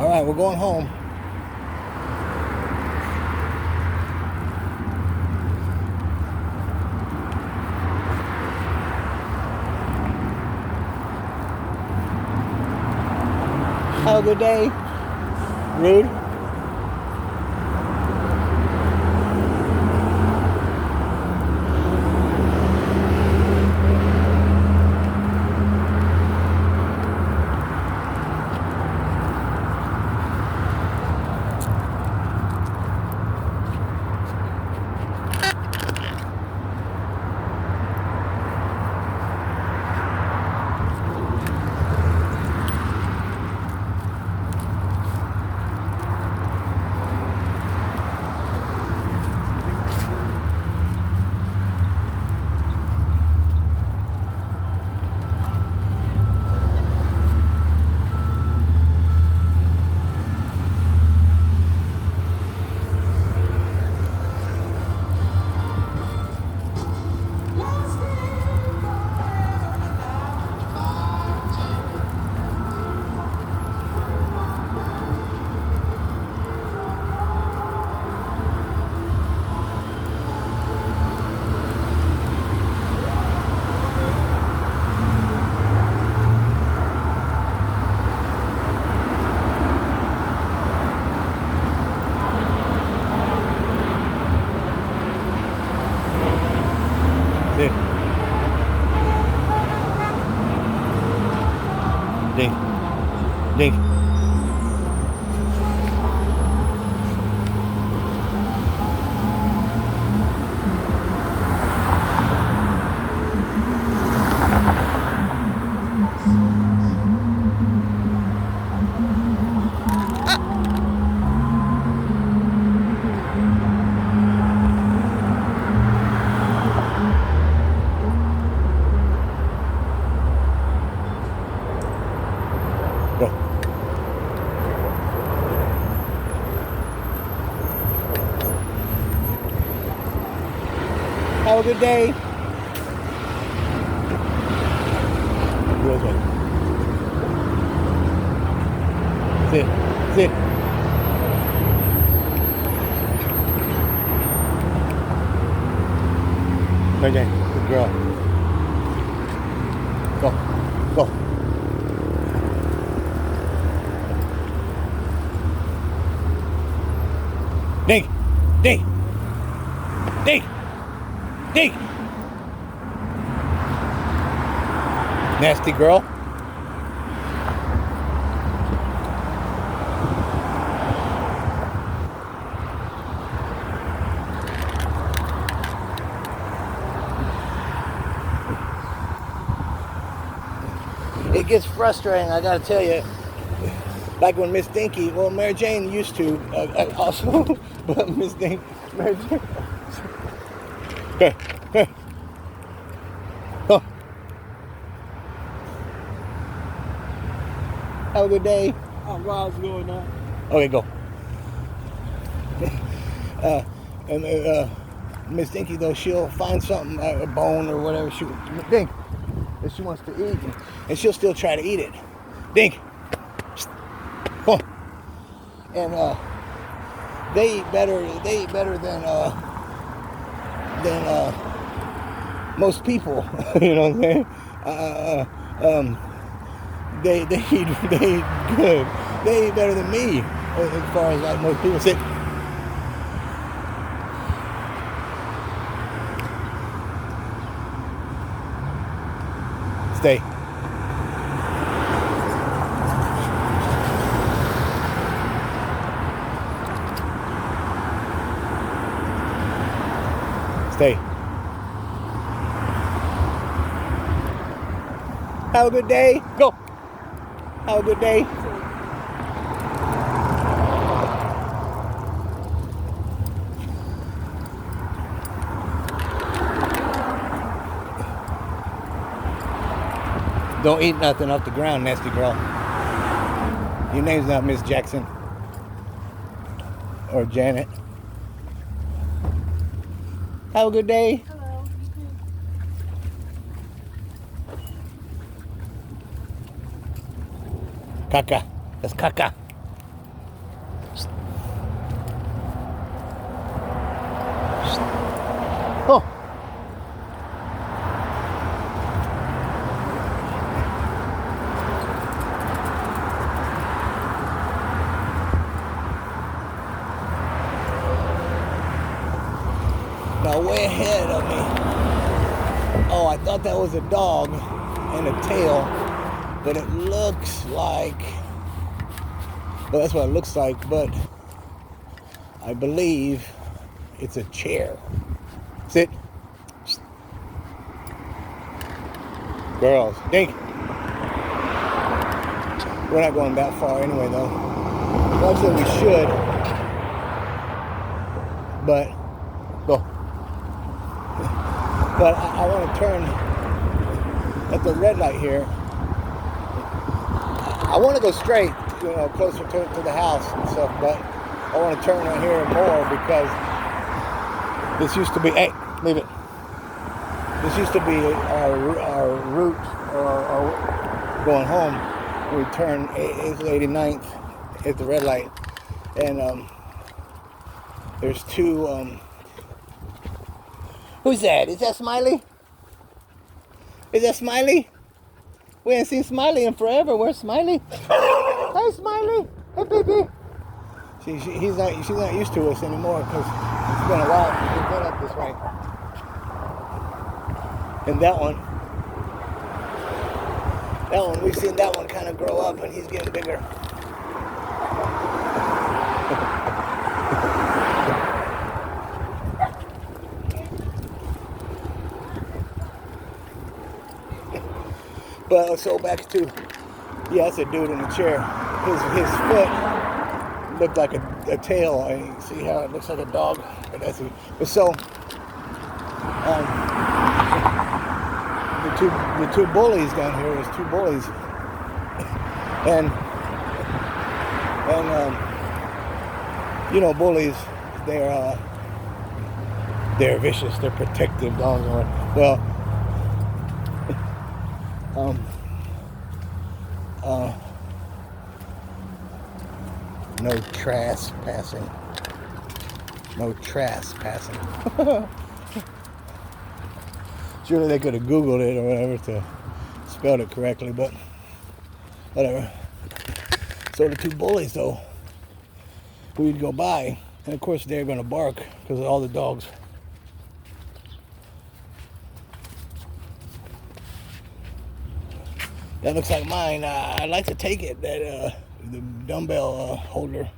All right, we're going home. Have a good day. Rude. Dink. Dink. Go. Have a good day. Real good. Sit. Sit. Go, Jane. Good girl. Go. Go. Dink. Dink. Dink. Dink. Nasty girl. It gets frustrating, I gotta tell you. Like when Miss Dinky, well, Mary Jane used to also, but Miss Dinky, Mary Jane. Okay, okay. Go. Have a good day. Oh, Rob's going on. Okay, go. And Miss Dinky, though, she'll find something, a bone or whatever, Dink, that she wants to eat, and she'll still try to eat it. Dink. Come on. And they eat better than most people. You know what I'm saying? They eat good. They eat better than me, as far as like most people say. Stay. Stay. Have a good day. Go. Have a good day. Don't eat nothing off the ground, nasty girl. Your name's not Miss Jackson or Janet. Have a good day. Hello. Caca. That's caca. way ahead of me. Oh, I thought that was a dog and a tail, but it looks like, well, that's what it looks like, but I believe it's a chair. Sit. Girls, Dink. We're not going that far anyway, though. Actually, we should. But, go. But I want to turn at the red light here. I want to go straight, closer to the house and stuff, but I want to turn right here more because this used to be, hey, leave it. This used to be our route or going home. We turn 89th at the red light, and there's two. Who's that? Is that Smiley? Is that Smiley? We ain't seen Smiley in forever. Where's Smiley? Hey, Smiley. Hey, baby. She's not used to us anymore because it's been a while since we've been up this way. And that one, we've seen that one kind of grow up, and he's getting bigger. But so back to, yeah, that's a dude in a chair. His foot looked like a tail. And you see how it looks like a dog. But so the two bullies down here. There's two bullies, and bullies. They're vicious. They're protective dogs. Well. No trespassing. No trespassing. Surely they could have Googled it or whatever to spell it correctly, but whatever. So the two bullies, though, we'd go by, and of course they're going to bark because of all the dogs. That looks like mine. I'd like to take it, the dumbbell holder.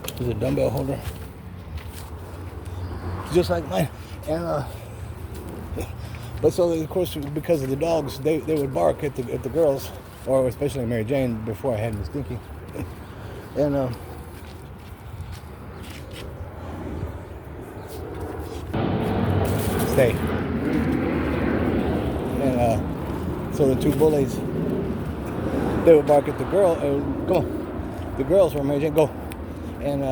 It's a dumbbell holder. Just like mine. And but so of course because of the dogs, they would bark at the girls, or especially Mary Jane before I had Miss Dinky. And stay. And so the two bullies, they would bark at the girl. Come on, the girls were Mary Jane, go. And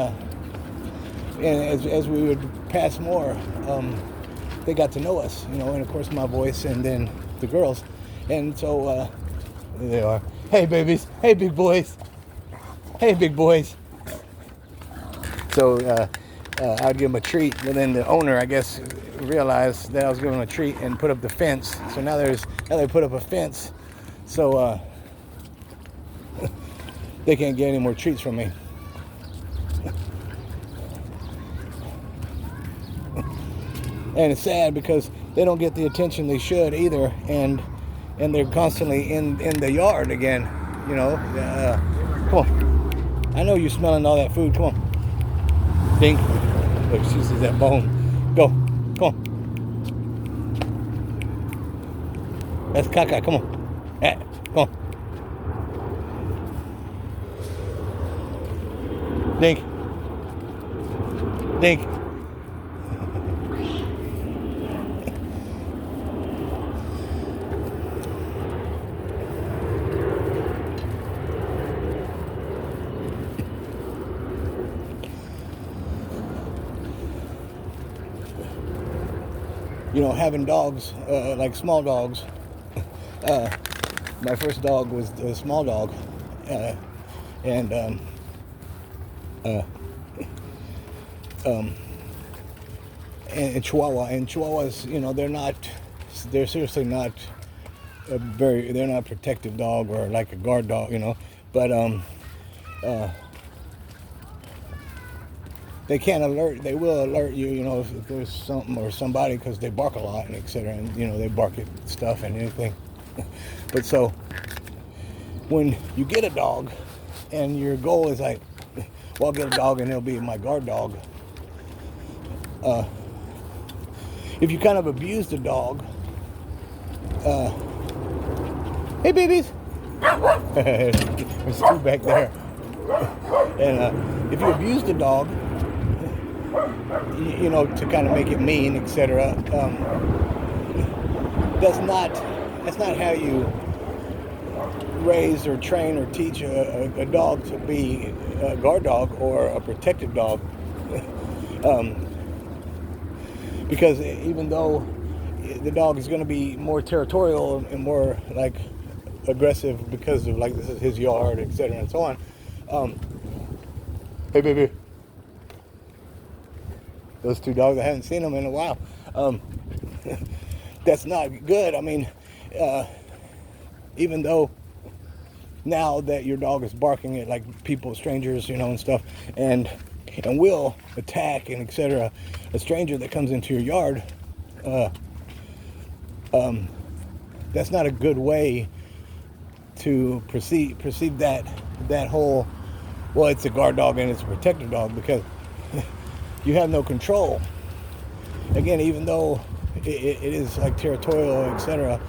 as we would pass more, they got to know us, and of course my voice, and then the girls, and so there they are. Hey babies, hey big boys. Hey, big boys. So I'd give them a treat, but then the owner, I guess, realized that I was giving them a treat and put up the fence. So now they put up a fence, so they can't get any more treats from me. And it's sad because they don't get the attention they should either, and they're constantly in the yard again. Come on. I know you're smelling all that food. Come on. Dink. Look, she sees that bone. Go. Come on. That's caca. Come on. Come on. Dink. Dink. Having dogs, like small dogs. My first dog was a small dog, and Chihuahua. And Chihuahuas, they're not they're seriously not they're not a protective dog or like a guard dog, but they can alert. They will alert you, if there's something or somebody, because they bark a lot and etc. And they bark at stuff and anything. But so when you get a dog, and your goal is like, well, I'll get a dog and it'll be my guard dog. If you kind of abuse the dog, hey babies, there's two back there, and if you abuse the dog, to kind of make it mean, etc. That's not how you raise or train or teach a dog to be a guard dog or a protective dog. Because even though the dog is going to be more territorial and more like aggressive because of like this is his yard, etc. and so on. Hey baby. Those two dogs, I haven't seen them in a while. That's not good. I mean, even though now that your dog is barking at like people, strangers, and stuff, and will attack and etc. a stranger that comes into your yard, that's not a good way to perceive that whole, well, it's a guard dog and it's a protective dog, because you have no control. Again, even though it is like territorial, etc.,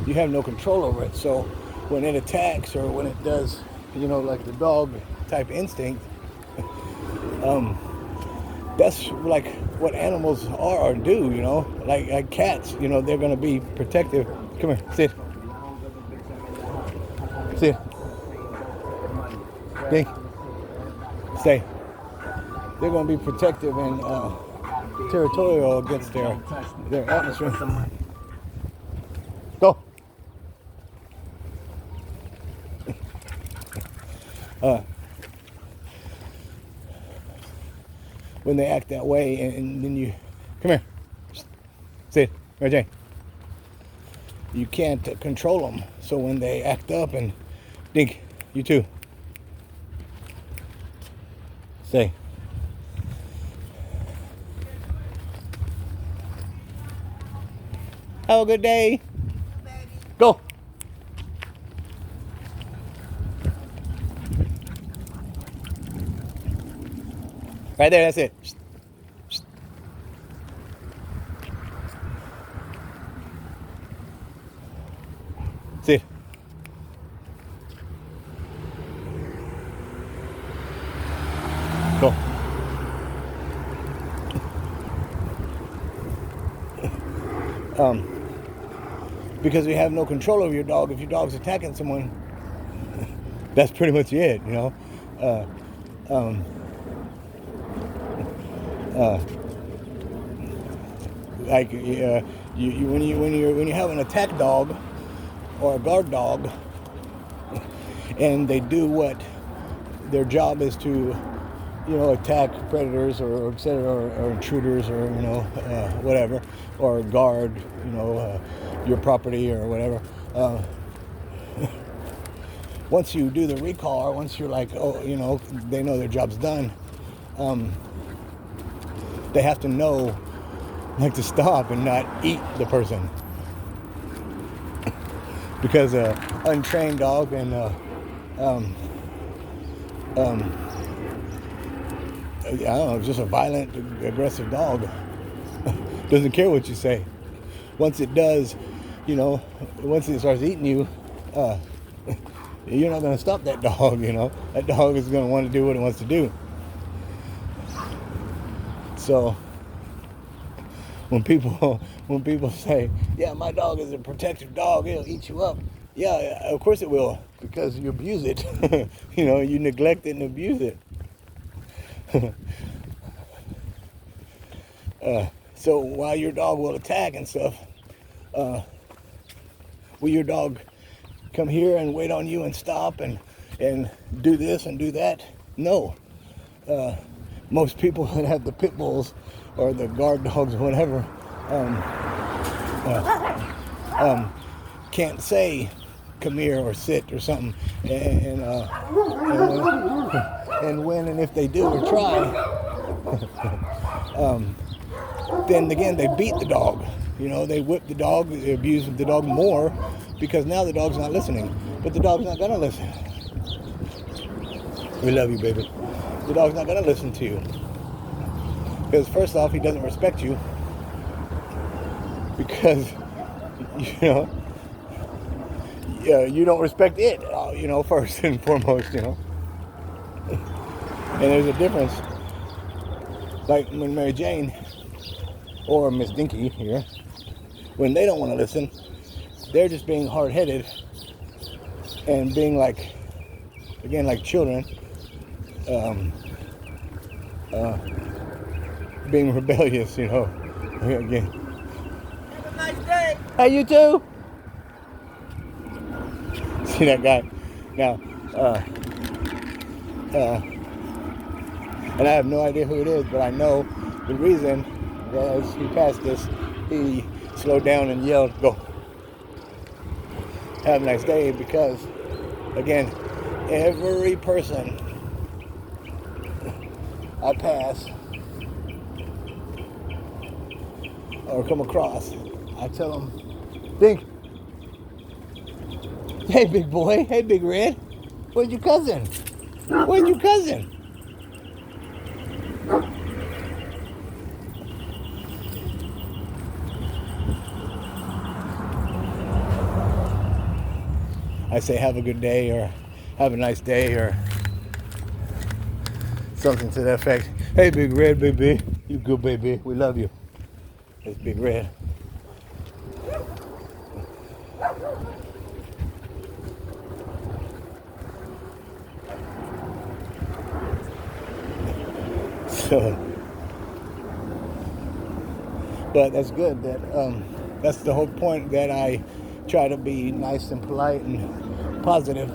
you have no control over it. So when it attacks or when it does, like the dog type instinct, that's like what animals are or do, like cats, they're going to be protective. Come here, sit. Sit. Dink. Stay. They're going to be protective and territorial against their atmosphere. Go. When they act that way, and then you come here, sit, right, Jane. You can't control them. So when they act up, and Dink, you too. Stay. Have a good day. Go. Right there, that's it. Sit. Go. Because we have no control over your dog. If your dog's attacking someone, that's pretty much it, like when you have an attack dog or a guard dog, and they do what their job is to, attack predators or etc. or intruders or whatever, or guard your property or whatever. Once you do the recall, or once you're like, they know their job's done, they have to know, like, to stop and not eat the person. Because an untrained dog and I don't know, just a violent, aggressive dog doesn't care what you say. Once it does, once it starts eating you, you're not going to stop that dog. That dog is going to want to do what it wants to do. So when people say, yeah, my dog is a protective dog, it'll eat you up, yeah, of course it will, because you abuse it. You neglect it and abuse it. So while your dog will attack and stuff, will your dog come here and wait on you and stop and do this and do that? No. Most people that have the pit bulls or the guard dogs or whatever, can't say come here or sit or something, and when and if they do or try, then again they beat the dog. They whip the dog, they abuse the dog more, because now the dog's not listening. But the dog's not gonna listen. We love you, baby. The dog's not gonna listen to you, because first off, he doesn't respect you, because you don't respect it, first and foremost, And there's a difference. Like when Mary Jane or Miss Dinky here, when they don't want to listen, they're just being hard-headed and being like children, being rebellious, again. Have a nice day. Hey, you too. See that guy? Now, and I have no idea who it is, but I know the reason. As he passed us, he slowed down and yelled, "Go. Have a nice day," because, again, every person I pass or come across, I tell them, "Dink. Hey, big boy. Hey, big red. Where's your cousin? Where's your cousin?" I say, "Have a good day," or "Have a nice day," or something to that effect. "Hey, big red, baby. You good, baby. We love you." It's Big Red. So, but that's good. That's the whole point, that I try to be nice and polite and positive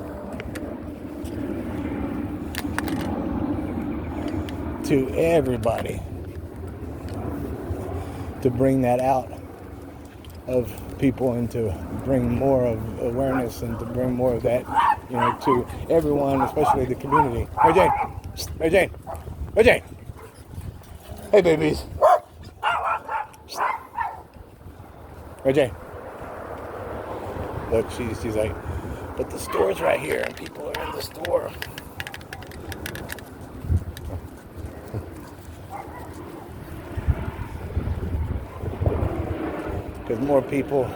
to everybody, to bring that out of people and to bring more of awareness and to bring more of that, to everyone, especially the community. Hey, Jane. Hey, Jane. Hey, Jane. Hey, babies. Hey, Jane. Look, she's like, "But the store's right here and people are in the store." Because more people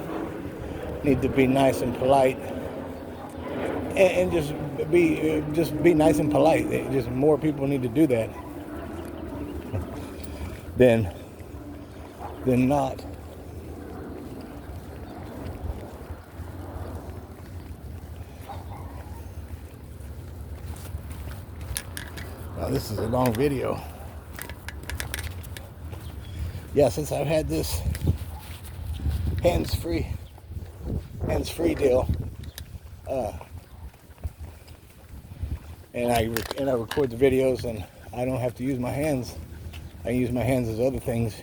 need to be nice and polite, and just be nice and polite. Just more people need to do that than not. Now, this is a long video. Yeah, since I've had this hands-free deal, and I record the videos, and I don't have to use my hands. I use my hands as other things,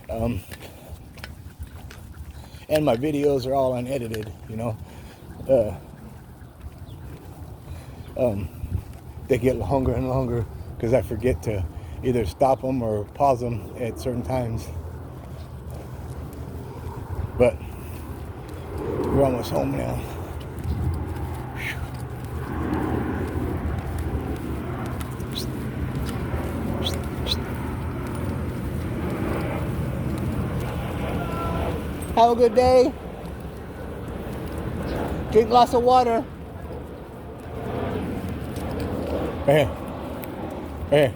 and my videos are all unedited. They get longer and longer because I forget to either stop them or pause them at certain times. But we're almost home now. Have a good day. Drink lots of water. Right here. Right here.